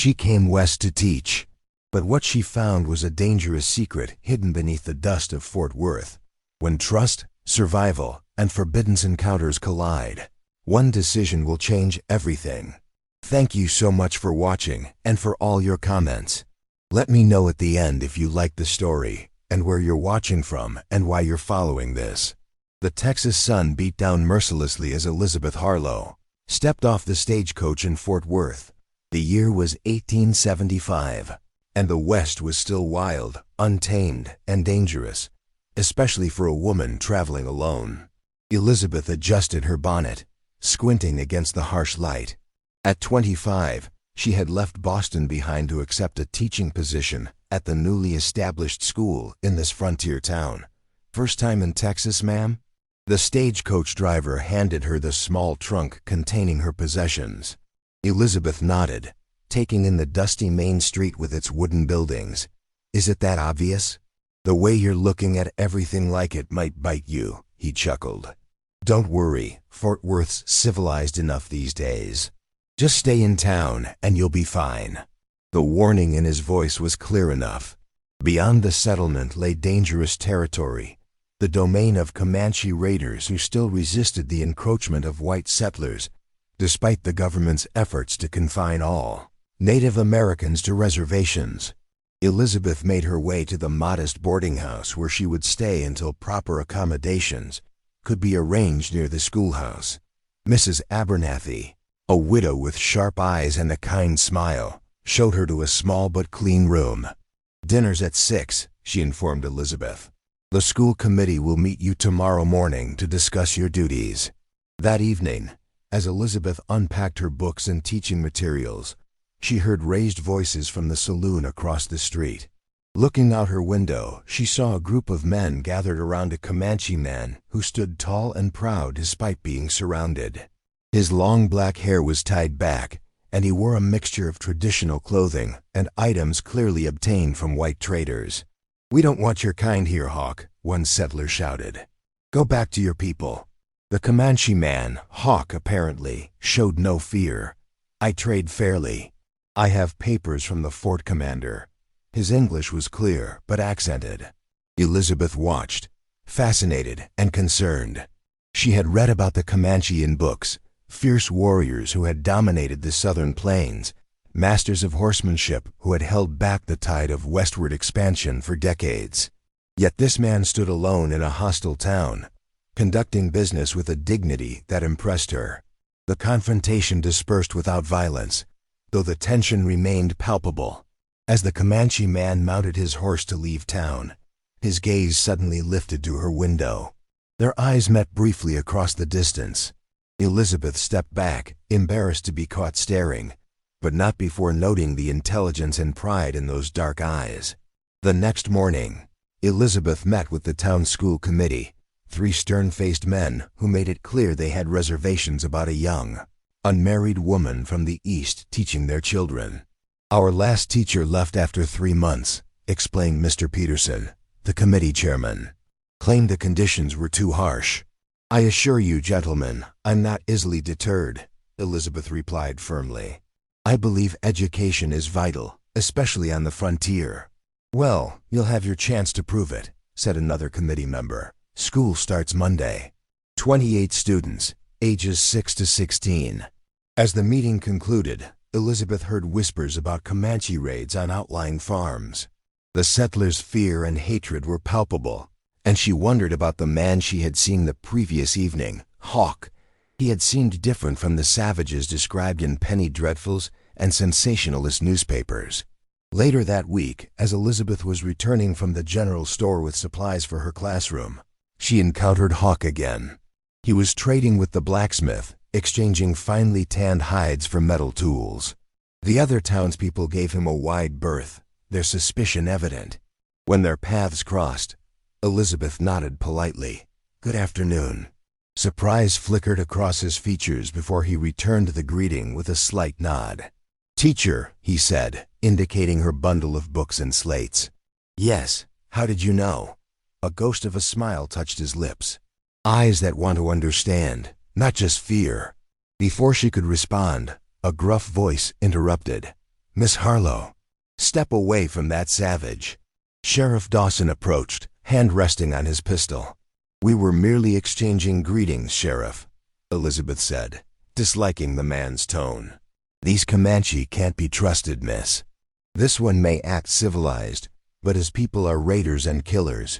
She came west to teach. But what she found was a dangerous secret hidden beneath the dust of Fort Worth. When trust, survival, and forbidden encounters collide, one decision will change everything. Thank you so much for watching and for all your comments. Let me know at the end if you liked the story and where you're watching from and why you're following this. The Texas sun beat down mercilessly as Elizabeth Harlow stepped off the stagecoach in Fort Worth. The year was 1875, and the West was still wild, untamed, and dangerous, especially for a woman traveling alone. Elizabeth adjusted her bonnet, squinting against the harsh light. At 25, she had left Boston behind to accept a teaching position at the newly established school in this frontier town. First time in Texas, ma'am? The stagecoach driver handed her the small trunk containing her possessions. Elizabeth nodded, taking in the dusty main street with its wooden buildings. Is it that obvious? The way you're looking at everything like it might bite you, he chuckled. Don't worry, Fort Worth's civilized enough these days. Just stay in town and you'll be fine. The warning in his voice was clear enough. Beyond the settlement lay dangerous territory, the domain of Comanche raiders who still resisted the encroachment of white settlers, despite the government's efforts to confine all Native Americans to reservations. Elizabeth made her way to the modest boarding house where she would stay until proper accommodations could be arranged near the schoolhouse. Mrs. Abernathy, a widow with sharp eyes and a kind smile, showed her to a small but clean room. Dinner's at 6, she informed Elizabeth. The school committee will meet you tomorrow morning to discuss your duties. That evening, as Elizabeth unpacked her books and teaching materials, she heard raised voices from the saloon across the street. Looking out her window, she saw a group of men gathered around a Comanche man who stood tall and proud despite being surrounded. His long black hair was tied back, and he wore a mixture of traditional clothing and items clearly obtained from white traders. "We don't want your kind here, Hawk," one settler shouted. "Go back to your people." The Comanche man, Hawk apparently, showed no fear. "I trade fairly. I have papers from the fort commander." His English was clear but accented. Elizabeth watched, fascinated and concerned. She had read about the Comanche in books, fierce warriors who had dominated the southern plains, masters of horsemanship who had held back the tide of westward expansion for decades. Yet this man stood alone in a hostile town, conducting business with a dignity that impressed her. The confrontation dispersed without violence, though the tension remained palpable. As the Comanche man mounted his horse to leave town, his gaze suddenly lifted to her window. Their eyes met briefly across the distance. Elizabeth stepped back, embarrassed to be caught staring, but not before noting the intelligence and pride in those dark eyes. The next morning, Elizabeth met with the town school committee, 3 stern-faced men who made it clear they had reservations about a young, unmarried woman from the East teaching their children. "Our last teacher left after 3 months," explained Mr. Peterson, the committee chairman. "Claimed the conditions were too harsh." "I assure you, gentlemen, I'm not easily deterred," Elizabeth replied firmly. "I believe education is vital, especially on the frontier." "Well, you'll have your chance to prove it," said another committee member. "School starts Monday." 28 students, ages 6 to 16. As the meeting concluded, Elizabeth heard whispers about Comanche raids on outlying farms. The settlers' fear and hatred were palpable, and she wondered about the man she had seen the previous evening, Hawk. He had seemed different from the savages described in penny dreadfuls and sensationalist newspapers. Later that week, as Elizabeth was returning from the general store with supplies for her classroom, she encountered Hawk again. He was trading with the blacksmith, exchanging finely tanned hides for metal tools. The other townspeople gave him a wide berth, their suspicion evident. When their paths crossed, Elizabeth nodded politely. "Good afternoon." Surprise flickered across his features before he returned the greeting with a slight nod. "Teacher," he said, indicating her bundle of books and slates. "Yes, how did you know?" A ghost of a smile touched his lips. Eyes that want to understand, not just fear. Before she could respond, a gruff voice interrupted. Miss Harlow, step away from that savage. Sheriff Dawson approached, hand resting on his pistol. We were merely exchanging greetings, Sheriff, Elizabeth said, disliking the man's tone. These Comanche can't be trusted, miss. This one may act civilized, but his people are raiders and killers.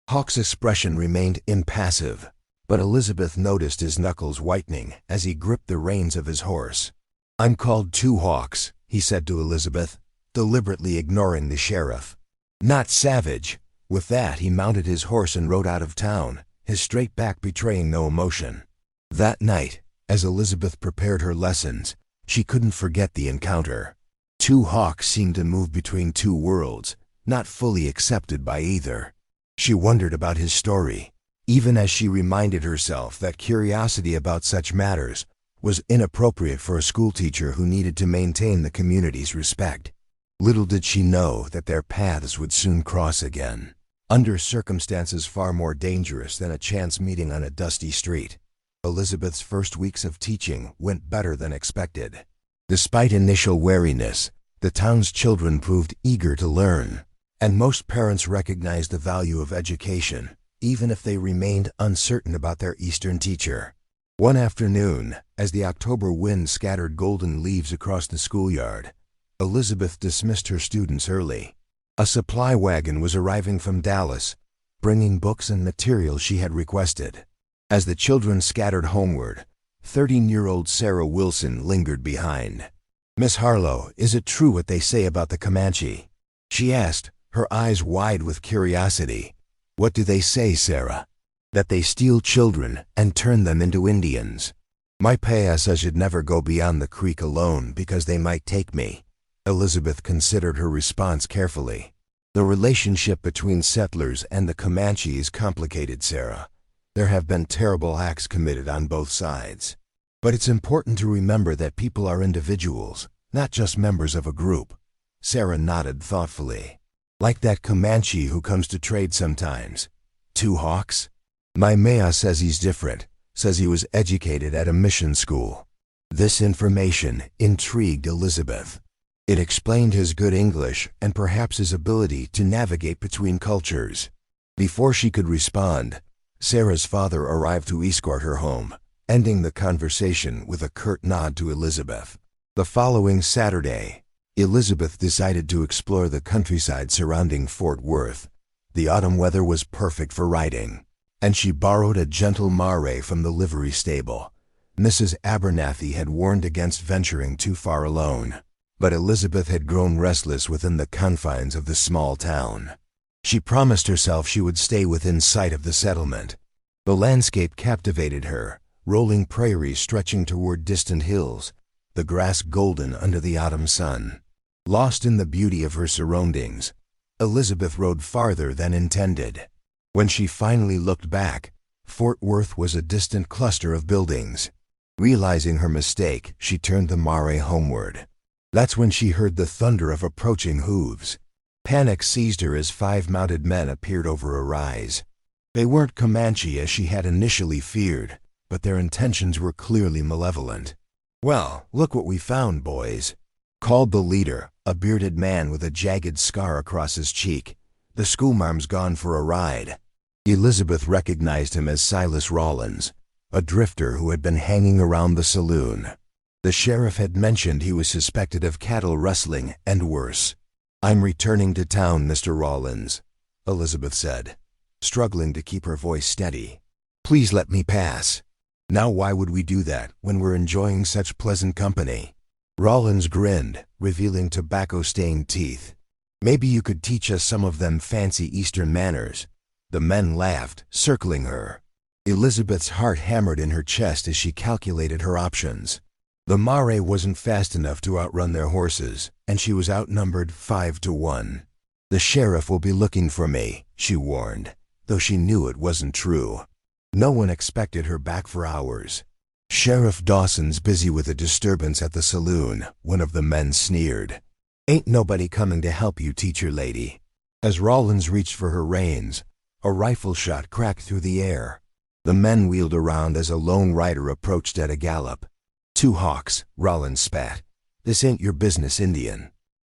Hawk's expression remained impassive, but Elizabeth noticed his knuckles whitening as he gripped the reins of his horse. I'm called Two Hawks, he said to Elizabeth, deliberately ignoring the sheriff. Not savage. With that, he mounted his horse and rode out of town, his straight back betraying no emotion. That night, as Elizabeth prepared her lessons, she couldn't forget the encounter. Two Hawks seemed to move between two worlds, not fully accepted by either. She wondered about his story, even as she reminded herself that curiosity about such matters was inappropriate for a schoolteacher who needed to maintain the community's respect. Little did she know that their paths would soon cross again, under circumstances far more dangerous than a chance meeting on a dusty street. Elizabeth's first weeks of teaching went better than expected. Despite initial wariness, the town's children proved eager to learn, and most parents recognized the value of education, even if they remained uncertain about their Eastern teacher. One afternoon, as the October wind scattered golden leaves across the schoolyard, Elizabeth dismissed her students early. A supply wagon was arriving from Dallas, bringing books and materials she had requested. As the children scattered homeward, 13-year-old Sarah Wilson lingered behind. Miss Harlow, is it true what they say about the Comanche? She asked, her eyes wide with curiosity. What do they say, Sarah? That they steal children and turn them into Indians. My paya says you'd never go beyond the creek alone because they might take me. Elizabeth considered her response carefully. The relationship between settlers and the Comanche is complicated, Sarah. There have been terrible acts committed on both sides. But it's important to remember that people are individuals, not just members of a group. Sarah nodded thoughtfully. Like that Comanche who comes to trade sometimes. Two Hawks? My maya says he's different, says he was educated at a mission school. This information intrigued Elizabeth. It explained his good English and perhaps his ability to navigate between cultures. Before she could respond, Sarah's father arrived to escort her home, ending the conversation with a curt nod to Elizabeth. The following Saturday, Elizabeth decided to explore the countryside surrounding Fort Worth. The autumn weather was perfect for riding, and she borrowed a gentle mare from the livery stable. Mrs. Abernathy had warned against venturing too far alone, but Elizabeth had grown restless within the confines of the small town. She promised herself she would stay within sight of the settlement. The landscape captivated her, rolling prairies stretching toward distant hills, the grass golden under the autumn sun. Lost in the beauty of her surroundings, Elizabeth rode farther than intended. When she finally looked back, Fort Worth was a distant cluster of buildings. Realizing her mistake, she turned the mare homeward. That's when she heard the thunder of approaching hooves. Panic seized her as 5 mounted men appeared over a rise. They weren't Comanche as she had initially feared, but their intentions were clearly malevolent. Well, look what we found, boys, called the leader, a bearded man with a jagged scar across his cheek. The schoolmarm's gone for a ride. Elizabeth recognized him as Silas Rollins, a drifter who had been hanging around the saloon. The sheriff had mentioned he was suspected of cattle rustling and worse. I'm returning to town, Mr. Rollins, Elizabeth said, struggling to keep her voice steady. Please let me pass. Now why would we do that when we're enjoying such pleasant company? Rollins grinned, revealing tobacco-stained teeth. Maybe you could teach us some of them fancy Eastern manners. The men laughed, circling her. Elizabeth's heart hammered in her chest as she calculated her options. The mare wasn't fast enough to outrun their horses, and she was outnumbered 5-1. The sheriff will be looking for me, she warned, though she knew it wasn't true. No one expected her back for hours. Sheriff Dawson's busy with a disturbance at the saloon, one of the men sneered. Ain't nobody coming to help you, teacher lady. As Rollins reached for her reins, a rifle shot cracked through the air. The men wheeled around as a lone rider approached at a gallop. Two Hawks, Rollins spat. This ain't your business, Indian.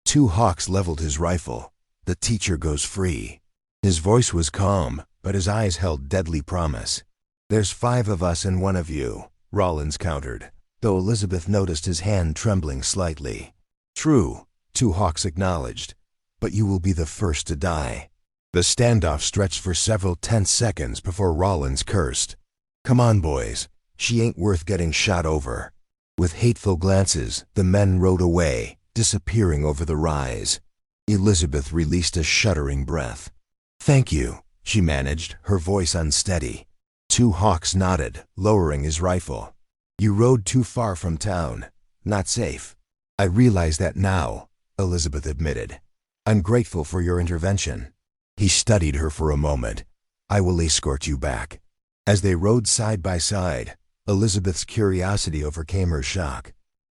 Two Hawks leveled his rifle. The teacher goes free. His voice was calm, but his eyes held deadly promise. There's 5 of us and 1 of you, Rollins countered, though Elizabeth noticed his hand trembling slightly. True, Two Hawks acknowledged, but you will be the first to die. The standoff stretched for several tense seconds before Rollins cursed. Come on, boys, she ain't worth getting shot over. With hateful glances, the men rode away, disappearing over the rise. Elizabeth released a shuddering breath. Thank you, she managed, her voice unsteady. Two Hawks nodded, lowering his rifle. You rode too far from town. Not safe. I realize that now, Elizabeth admitted. I'm grateful for your intervention. He studied her for a moment. I will escort you back. As they rode side by side, Elizabeth's curiosity overcame her shock.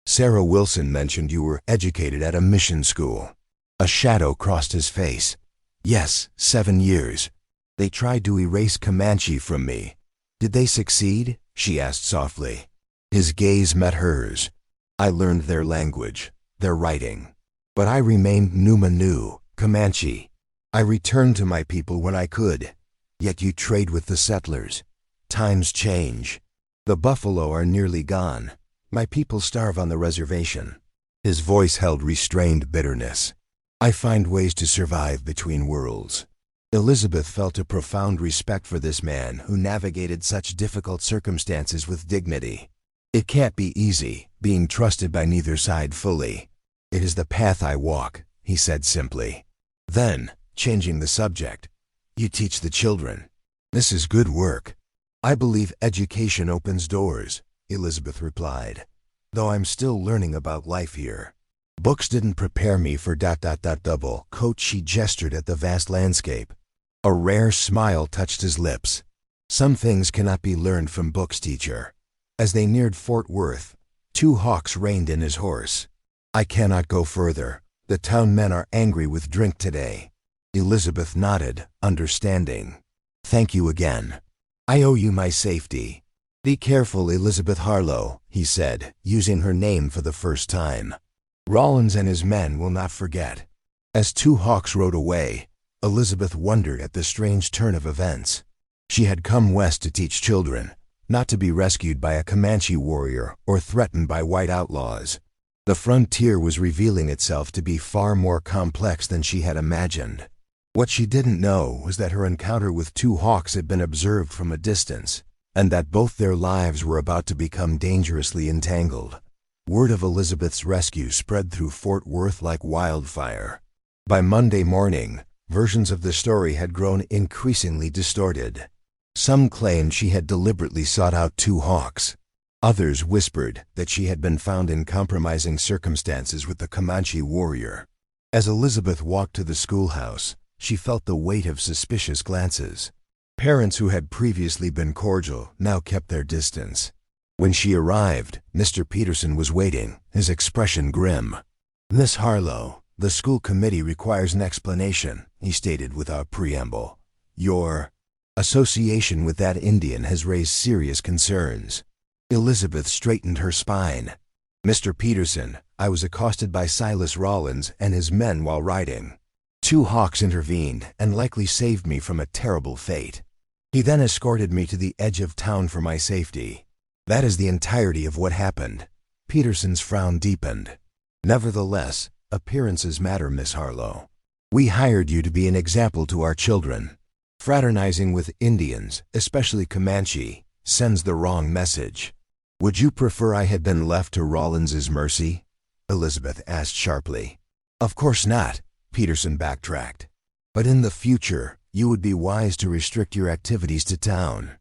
Sarah Wilson mentioned you were educated at a mission school. A shadow crossed his face. Yes, 7 years. They tried to erase Comanche from me. Did they succeed? She asked softly. His gaze met hers. I learned their language, their writing. But I remained Numanu, Comanche. I returned to my people when I could. Yet you trade with the settlers. Times change. The buffalo are nearly gone. My people starve on the reservation. His voice held restrained bitterness. I find ways to survive between worlds. Elizabeth felt a profound respect for this man who navigated such difficult circumstances with dignity. It can't be easy, being trusted by neither side fully. It is the path I walk, he said simply. Then, changing the subject, you teach the children. This is good work. I believe education opens doors, Elizabeth replied, though I'm still learning about life here. Books didn't prepare me for ... double quote. She gestured at the vast landscape. A rare smile touched his lips. Some things cannot be learned from books, teacher. As they neared Fort Worth, Two Hawks reined in his horse. I cannot go further. The town men are angry with drink today. Elizabeth nodded, understanding. Thank you again. I owe you my safety. Be careful, Elizabeth Harlow, he said, using her name for the first time. Rollins and his men will not forget. As Two Hawks rode away, Elizabeth wondered at the strange turn of events. She had come west to teach children, not to be rescued by a Comanche warrior or threatened by white outlaws. The frontier was revealing itself to be far more complex than she had imagined. What she didn't know was that her encounter with Two Hawks had been observed from a distance, and that both their lives were about to become dangerously entangled. Word of Elizabeth's rescue spread through Fort Worth like wildfire. By Monday morning, versions of the story had grown increasingly distorted. Some claimed she had deliberately sought out Two Hawks. Others whispered that she had been found in compromising circumstances with the Comanche warrior. As Elizabeth walked to the schoolhouse, she felt the weight of suspicious glances. Parents who had previously been cordial now kept their distance. When she arrived, Mr. Peterson was waiting, his expression grim. Miss Harlow, the school committee requires an explanation, he stated without preamble. Your association with that Indian has raised serious concerns. Elizabeth straightened her spine. Mr. Peterson, I was accosted by Silas Rollins and his men while riding. Two Hawks intervened and likely saved me from a terrible fate. He then escorted me to the edge of town for my safety. That is the entirety of what happened. Peterson's frown deepened. Nevertheless, appearances matter, Miss Harlow. We hired you to be an example to our children. Fraternizing with Indians, especially Comanche, sends the wrong message. Would you prefer I had been left to Rollins's mercy? Elizabeth asked sharply. Of course not, Peterson backtracked. But in the future, you would be wise to restrict your activities to town.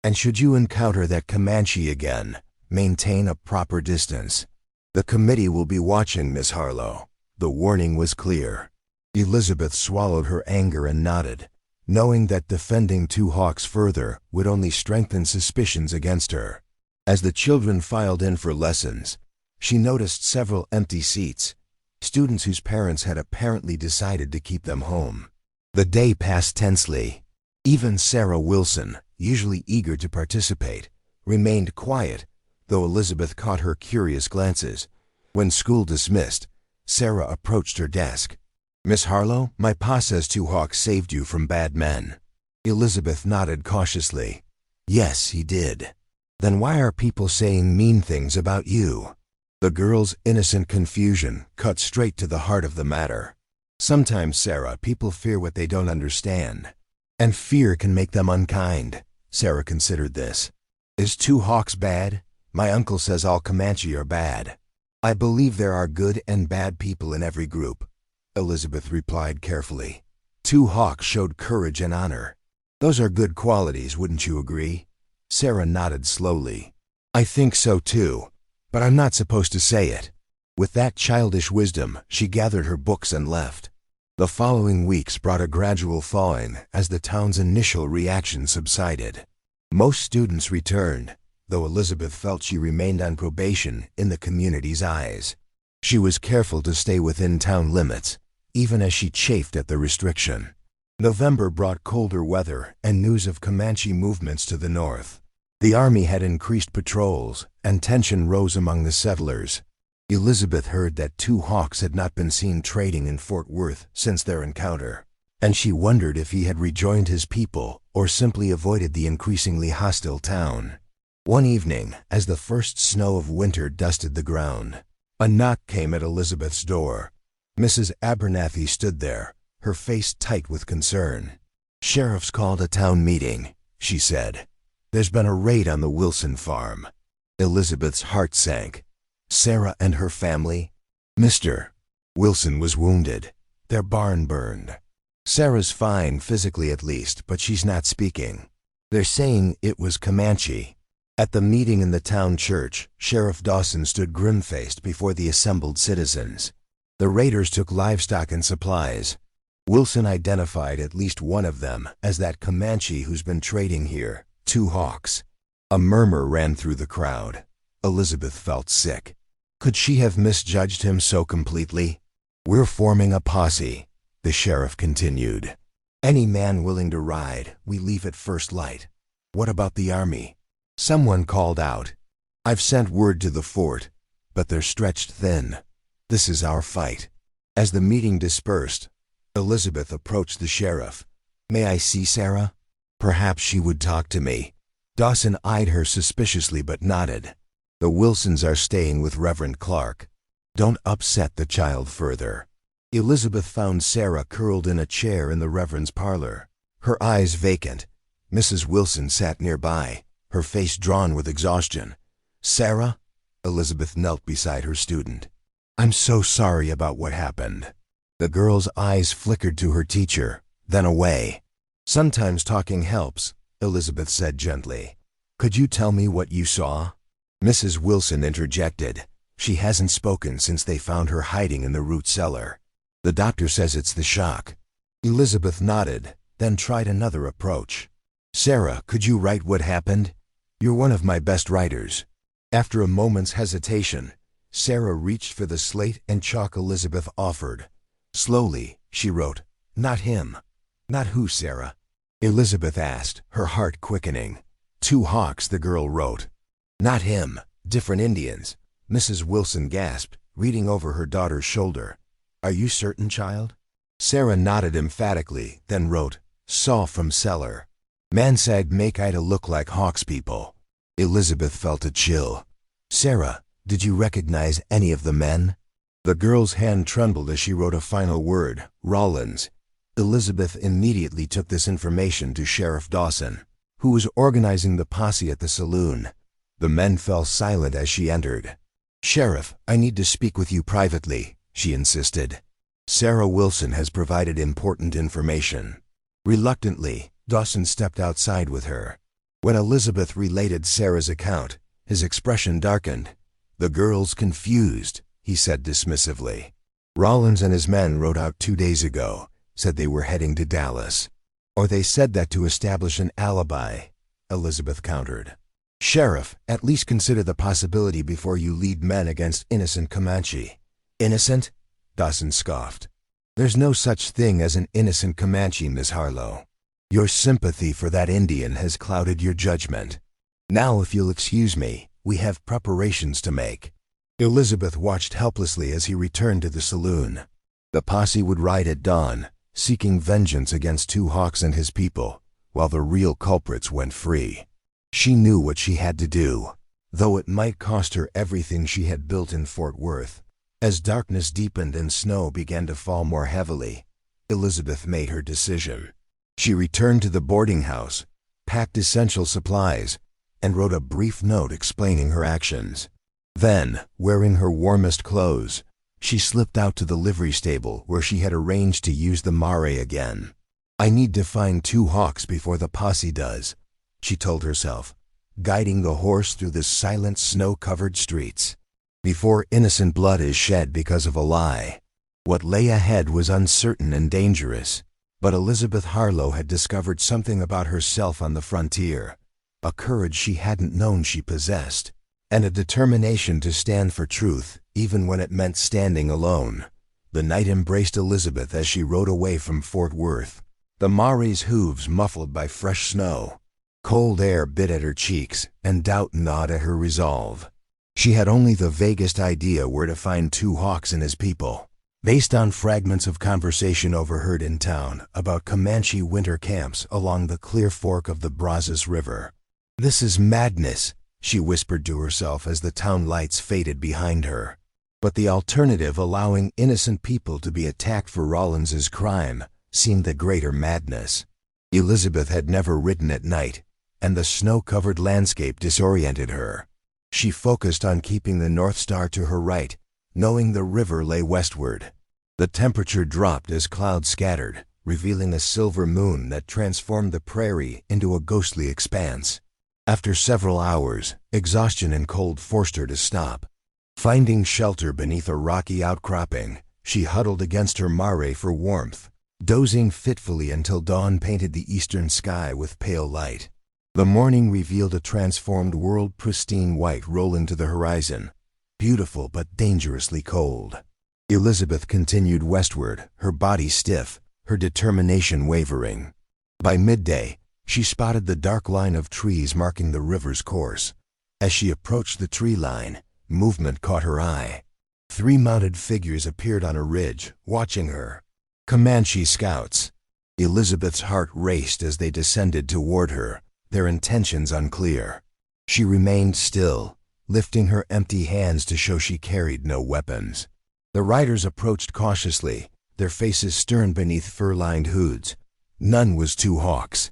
And should you encounter that Comanche again, maintain a proper distance. The committee will be watching, Miss Harlow. The warning was clear. Elizabeth swallowed her anger and nodded, knowing that defending Two Hawks further would only strengthen suspicions against her. As the children filed in for lessons, she noticed several empty seats, students whose parents had apparently decided to keep them home. The day passed tensely. Even Sarah Wilson, usually eager to participate, remained quiet, though Elizabeth caught her curious glances. When school dismissed, Sarah approached her desk. "Miss Harlow, my pa says 2 Hawks saved you from bad men." Elizabeth nodded cautiously. "Yes, he did." "Then why are people saying mean things about you?" The girl's innocent confusion cut straight to the heart of the matter. "Sometimes, Sarah, people fear what they don't understand. And fear can make them unkind." Sarah considered this. "Is 2 Hawks bad? My uncle says all Comanche are bad." "I believe there are good and bad people in every group," Elizabeth replied carefully. 2 Hawks showed courage and honor. "Those are good qualities, wouldn't you agree?" Sarah nodded slowly. "I think so too, but I'm not supposed to say it." With that childish wisdom, she gathered her books and left. The following weeks brought a gradual thawing as the town's initial reaction subsided. Most students returned, though Elizabeth felt she remained on probation in the community's eyes. She was careful to stay within town limits, even as she chafed at the restriction. November brought colder weather and news of Comanche movements to the north. The army had increased patrols, and tension rose among the settlers. Elizabeth heard that 2 Hawks had not been seen trading in Fort Worth since their encounter, and she wondered if he had rejoined his people or simply avoided the increasingly hostile town. One evening, as the first snow of winter dusted the ground, a knock came at Elizabeth's door. Mrs. Abernathy stood there, her face tight with concern. "Sheriff's called a town meeting," she said. "There's been a raid on the Wilson farm." Elizabeth's heart sank. Sarah and her family? "Mr. Wilson was wounded. Their barn burned." "Sarah's fine, physically at least, but she's not speaking. They're saying it was Comanche." At the meeting in the town church, Sheriff Dawson stood grim-faced before the assembled citizens. The raiders took livestock and supplies. Wilson identified at least one of them as that Comanche who's been trading here, 2 Hawks. A murmur ran through the crowd. Elizabeth felt sick. Could she have misjudged him so completely? "We're forming a posse," the sheriff continued. "Any man willing to ride, we leave at first light." "What about the army?" Someone called out. "I've sent word to the fort, but they're stretched thin. This is our fight." As the meeting dispersed, Elizabeth approached the sheriff. "May I see Sarah?" Perhaps she would talk to me. Dawson eyed her suspiciously but nodded. "The Wilsons are staying with Reverend Clark. Don't upset the child further." Elizabeth found Sarah curled in a chair in the Reverend's parlor, her eyes vacant. Mrs. Wilson sat nearby, her face drawn with exhaustion. "Sarah?" Elizabeth knelt beside her student. "I'm so sorry about what happened." The girl's eyes flickered to her teacher, then away. "Sometimes talking helps," Elizabeth said gently. "Could you tell me what you saw?" Mrs. Wilson interjected. "She hasn't spoken since they found her hiding in the root cellar. The doctor says it's the shock." Elizabeth nodded, then tried another approach. "Sarah, could you write what happened? You're one of my best writers." After a moment's hesitation, Sarah reached for the slate and chalk Elizabeth offered. Slowly, she wrote, "Not him." "Not who, Sarah?" Elizabeth asked, her heart quickening. 2 Hawks, the girl wrote. "Not him. Different Indians." Mrs. Wilson gasped, reading over her daughter's shoulder. "Are you certain, child?" Sarah nodded emphatically, then wrote, "Saw from cellar. Mansag make Ida look like Hawks people." Elizabeth felt a chill. "Sarah, did you recognize any of the men?" The girl's hand trembled as she wrote a final word, "Rollins." Elizabeth immediately took this information to Sheriff Dawson, who was organizing the posse at the saloon. The men fell silent as she entered. "Sheriff, I need to speak with you privately," she insisted. "Sarah Wilson has provided important information." Reluctantly, Dawson stepped outside with her. When Elizabeth related Sarah's account, his expression darkened. "The girl's confused," he said dismissively. "Rollins and his men rode out 2 days ago, said they were heading to Dallas." "Or they said that to establish an alibi," Elizabeth countered. "Sheriff, at least consider the possibility before you lead men against innocent Comanche." "Innocent?" Dawson scoffed. "There's no such thing as an innocent Comanche, Miss Harlow. Your sympathy for that Indian has clouded your judgment. Now, if you'll excuse me, we have preparations to make." Elizabeth watched helplessly as he returned to the saloon. The posse would ride at dawn, seeking vengeance against Two Hawks and his people, while the real culprits went free. She knew what she had to do, though it might cost her everything she had built in Fort Worth. As darkness deepened and snow began to fall more heavily, Elizabeth made her decision. She returned to the boarding house, packed essential supplies, and wrote a brief note explaining her actions. Then, wearing her warmest clothes, she slipped out to the livery stable where she had arranged to use the mare again. "I need to find Two Hawks before the posse does," she told herself, guiding the horse through the silent snow-covered streets. Before innocent blood is shed because of a lie. What lay ahead was uncertain and dangerous, but Elizabeth Harlow had discovered something about herself on the frontier, a courage she hadn't known she possessed, and a determination to stand for truth, even when it meant standing alone. The night embraced Elizabeth as she rode away from Fort Worth, the mare's hooves muffled by fresh snow. Cold air bit at her cheeks, and doubt gnawed at her resolve. She had only the vaguest idea where to find Two Hawks and his people, based on fragments of conversation overheard in town about Comanche winter camps along the Clear Fork of the Brazos River. "This is madness," she whispered to herself as the town lights faded behind her. But the alternative, allowing innocent people to be attacked for Rawlins's crime, seemed the greater madness. Elizabeth had never ridden at night, and the snow-covered landscape disoriented her. She focused on keeping the North Star to her right, knowing the river lay westward. The temperature dropped as clouds scattered, revealing a silver moon that transformed the prairie into a ghostly expanse. After several hours, exhaustion and cold forced her to stop. Finding shelter beneath a rocky outcropping, she huddled against her mare for warmth, dozing fitfully until dawn painted the eastern sky with pale light. The morning revealed a transformed world, pristine white rolling to the horizon, beautiful but dangerously cold. Elizabeth continued westward, her body stiff, her determination wavering. By midday, she spotted the dark line of trees marking the river's course. As she approached the tree line, movement caught her eye. 3 mounted figures appeared on a ridge, watching her. Comanche scouts. Elizabeth's heart raced as they descended toward her, their intentions unclear. She remained still, lifting her empty hands to show she carried no weapons. The riders approached cautiously, their faces stern beneath fur-lined hoods. None was Two Hawks.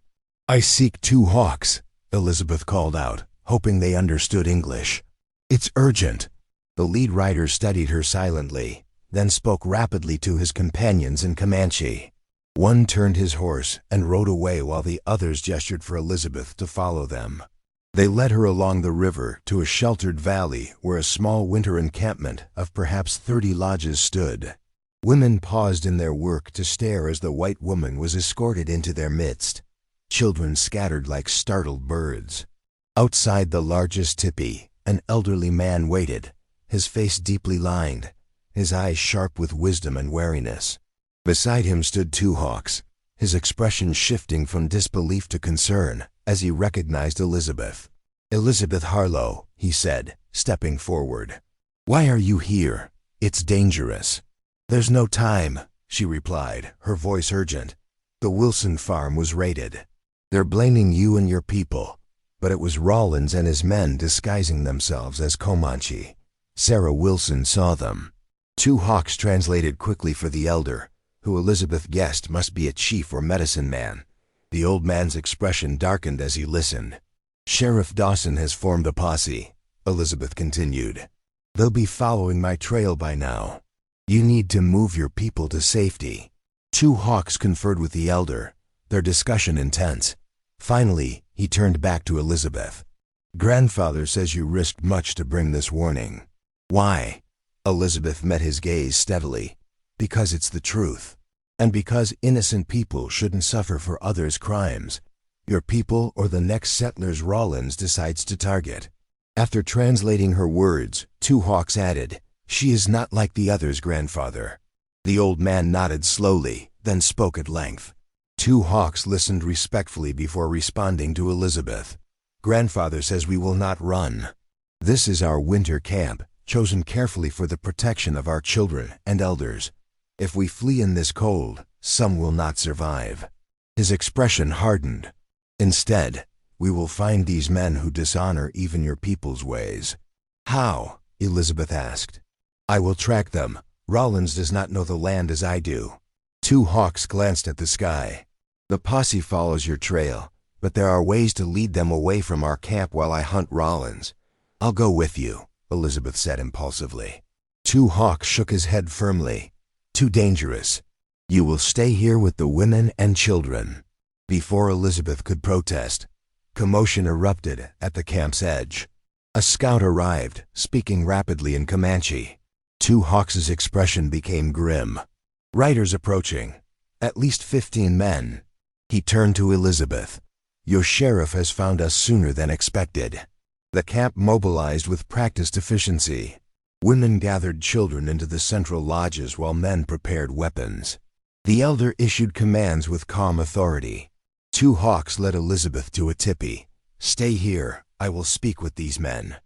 "I seek Two Hawks," Elizabeth called out, hoping they understood English. "It's urgent." The lead rider studied her silently, then spoke rapidly to his companions in Comanche. One turned his horse and rode away while the others gestured for Elizabeth to follow them. They led her along the river to a sheltered valley where a small winter encampment of perhaps 30 lodges stood. Women paused in their work to stare as the white woman was escorted into their midst. Children scattered like startled birds. Outside the largest tipi, an elderly man waited, his face deeply lined, his eyes sharp with wisdom and wariness. Beside him stood Two Hawks, his expression shifting from disbelief to concern as he recognized Elizabeth. "Elizabeth Harlow," he said, stepping forward. "Why are you here? It's dangerous." "There's no time," she replied, her voice urgent. "The Wilson farm was raided. They're blaming you and your people, but it was Rawlins and his men disguising themselves as Comanche. Sarah Wilson saw them." Two Hawks translated quickly for the elder, who Elizabeth guessed must be a chief or medicine man. The old man's expression darkened as he listened. "Sheriff Dawson has formed a posse," Elizabeth continued. "They'll be following my trail by now. You need to move your people to safety." Two Hawks conferred with the elder, their discussion intense. Finally, he turned back to Elizabeth. "Grandfather says you risked much to bring this warning." "Why?" Elizabeth met his gaze steadily. "Because it's the truth. And because innocent people shouldn't suffer for others' crimes. Your people or the next settlers Rawlins decides to target." After translating her words, Two Hawks added, "She is not like the others, grandfather." The old man nodded slowly, then spoke at length. Two Hawks listened respectfully before responding to Elizabeth. "Grandfather says we will not run. This is our winter camp, chosen carefully for the protection of our children and elders. If we flee in this cold, some will not survive." His expression hardened. "Instead, we will find these men who dishonor even your people's ways." "How?" Elizabeth asked. "I will track them. Rollins does not know the land as I do." Two hawks glanced at the sky. "The posse follows your trail, but there are ways to lead them away from our camp while I hunt Rollins." "I'll go with you," Elizabeth said impulsively. Two hawks shook his head firmly. "Too dangerous. You will stay here with the women and children." Before Elizabeth could protest, commotion erupted at the camp's edge. A scout arrived, speaking rapidly in Comanche. Two Hawks' expression became grim. "Riders approaching. At least 15 men." He turned to Elizabeth. "Your sheriff has found us sooner than expected." The camp mobilized with practiced efficiency. Women gathered children into the central lodges while men prepared weapons. The elder issued commands with calm authority. Two hawks led Elizabeth to a tipi. "Stay here. I will speak with these men."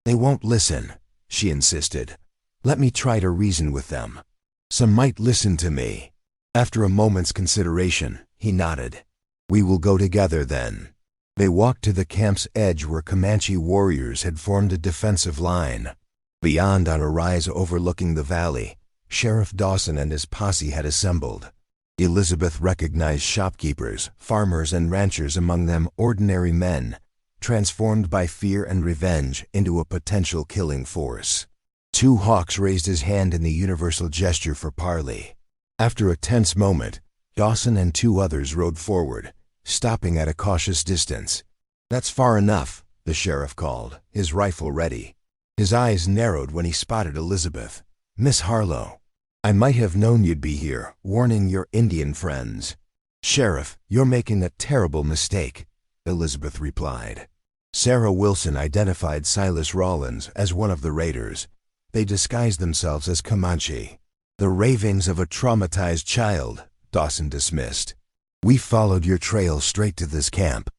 "They won't listen," she insisted. "Let me try to reason with them. Some might listen to me." After a moment's consideration, he nodded. "We will go together then." They walked to the camp's edge where Comanche warriors had formed a defensive line. Beyond, on a rise overlooking the valley, Sheriff Dawson and his posse had assembled. Elizabeth recognized shopkeepers, farmers, and ranchers, among them ordinary men, transformed by fear and revenge into a potential killing force. Two Hawks raised his hand in the universal gesture for parley. After a tense moment, Dawson and two others rode forward, stopping at a cautious distance. "That's far enough," the sheriff called, his rifle ready. His eyes narrowed when he spotted Elizabeth. "Miss Harlow, I might have known you'd be here, warning your Indian friends." "Sheriff, you're making a terrible mistake," Elizabeth replied. Sarah Wilson identified Silas Rollins as one of the raiders. They disguised themselves as Comanche. "The ravings of a traumatized child," Dawson dismissed. "We followed your trail straight to this camp.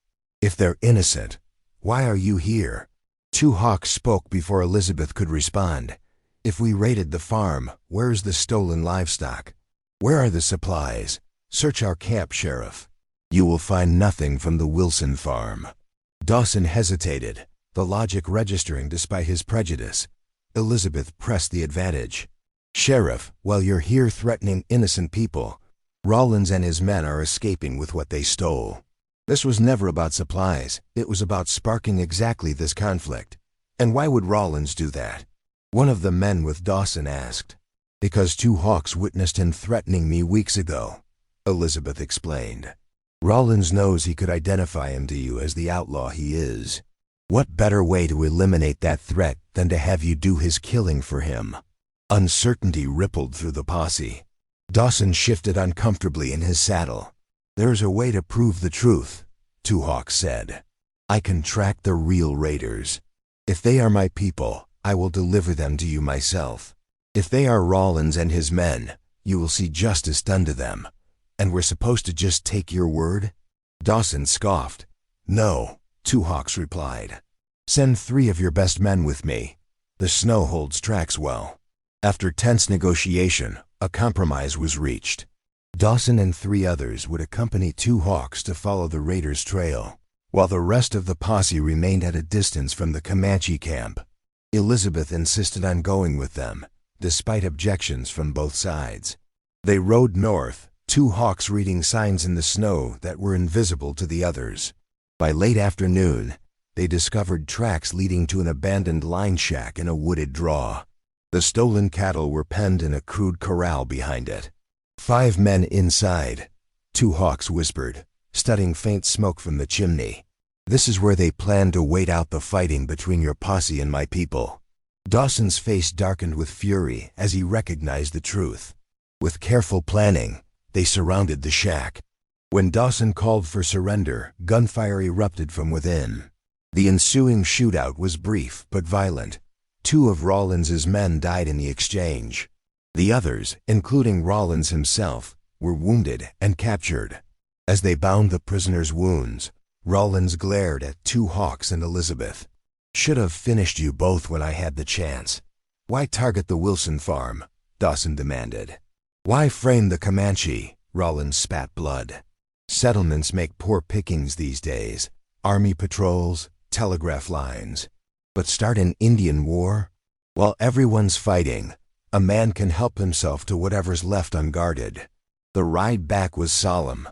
If they're innocent, why are you here?" Two Hawks spoke before Elizabeth could respond. "If we raided the farm, where's the stolen livestock? Where are the supplies? Search our camp, Sheriff. You will find nothing from the Wilson farm." Dawson hesitated, the logic registering despite his prejudice. Elizabeth pressed the advantage. "Sheriff, while you're here threatening innocent people, Rollins and his men are escaping with what they stole." This was never about supplies. It was about sparking exactly this conflict. "And why would Rollins do that?" one of the men with Dawson asked. "Because two Hawks witnessed him threatening me weeks ago," Elizabeth explained. "Rollins knows he could identify him to you as the outlaw he is. What better way to eliminate that threat than to have you do his killing for him?" Uncertainty rippled through the posse. Dawson shifted uncomfortably in his saddle. "There's a way to prove the truth," Two Hawks said. "I can track the real raiders. If they are my people, I will deliver them to you myself. If they are Rollins and his men, you will see justice done to them. And we're supposed to just take your word?" Dawson scoffed. "No," Two Hawks replied. "Send 3 of your best men with me. The snow holds tracks well." After tense negotiation, a compromise was reached. Dawson and 3 others would accompany Two Hawks to follow the raiders' trail, while the rest of the posse remained at a distance from the Comanche camp. Elizabeth insisted on going with them, despite objections from both sides. They rode north, Two Hawks reading signs in the snow that were invisible to the others. By late afternoon, they discovered tracks leading to an abandoned line shack in a wooded draw. The stolen cattle were penned in a crude corral behind it. 5 men inside, Two Hawks whispered, studying faint smoke from the chimney. "This is where they plan to wait out the fighting between your posse and my people." Dawson's face darkened with fury as he recognized the truth. With careful planning, they surrounded the shack. When Dawson called for surrender, gunfire erupted from within. The ensuing shootout was brief but violent. 2 of Rollins's men died in the exchange. The others, including Rollins himself, were wounded and captured. As they bound the prisoners' wounds, Rollins glared at Two Hawks and Elizabeth. "Should have finished you both when I had the chance. Why target the Wilson farm? Dawson demanded. Why frame the Comanche? Rollins spat blood. Settlements make poor pickings these days. Army patrols, telegraph lines. But start an Indian war? While everyone's fighting, a man can help himself to whatever's left unguarded. The ride back was solemn.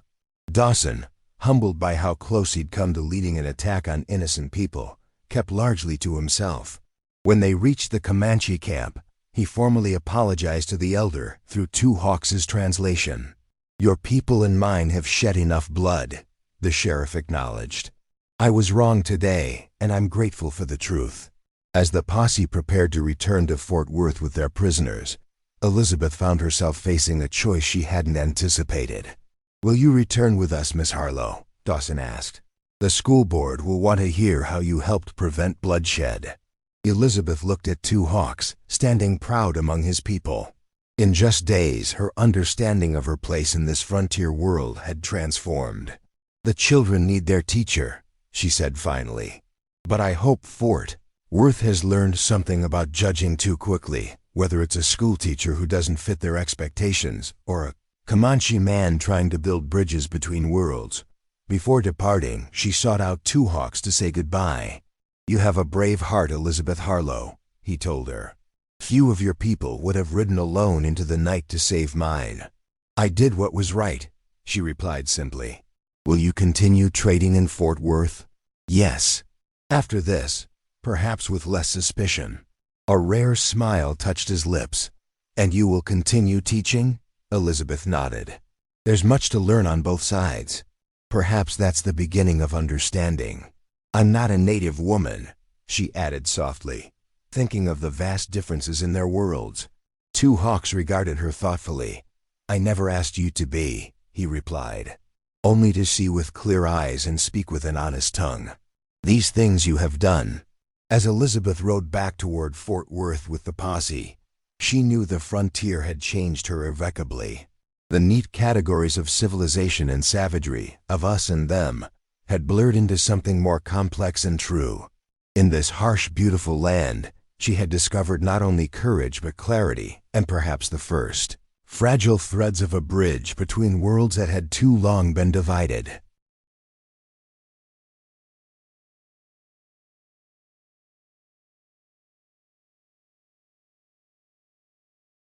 Dawson, humbled by how close he'd come to leading an attack on innocent people, kept largely to himself. When they reached the Comanche camp, he formally apologized to the elder through Two Hawks' translation. Your people and mine have shed enough blood, the sheriff acknowledged. I was wrong today, and I'm grateful for the truth. As the posse prepared to return to Fort Worth with their prisoners, Elizabeth found herself facing a choice she hadn't anticipated. Will you return with us, Miss Harlow? Dawson asked. The school board will want to hear how you helped prevent bloodshed. Elizabeth looked at Two Hawks, standing proud among his people. In just days, her understanding of her place in this frontier world had transformed. The children need their teacher, she said finally. But I hope Fort Worth has learned something about judging too quickly, whether it's a schoolteacher who doesn't fit their expectations or a Comanche man trying to build bridges between worlds. Before departing, she sought out Two Hawks to say goodbye. You have a brave heart, Elizabeth Harlow, he told her. Few of your people would have ridden alone into the night to save mine. I did what was right, she replied simply. Will you continue trading in Fort Worth? Yes. After this, perhaps with less suspicion. A rare smile touched his lips. And you will continue teaching? Elizabeth nodded. There's much to learn on both sides. Perhaps that's the beginning of understanding. I'm not a native woman, she added softly, thinking of the vast differences in their worlds. Two Hawks regarded her thoughtfully. I never asked you to be, he replied. Only to see with clear eyes and speak with an honest tongue. These things you have done. As Elizabeth rode back toward Fort Worth with the posse, she knew the frontier had changed her irrevocably. The neat categories of civilization and savagery, of us and them, had blurred into something more complex and true. In this harsh, beautiful land, she had discovered not only courage but clarity, and perhaps the first fragile threads of a bridge between worlds that had too long been divided.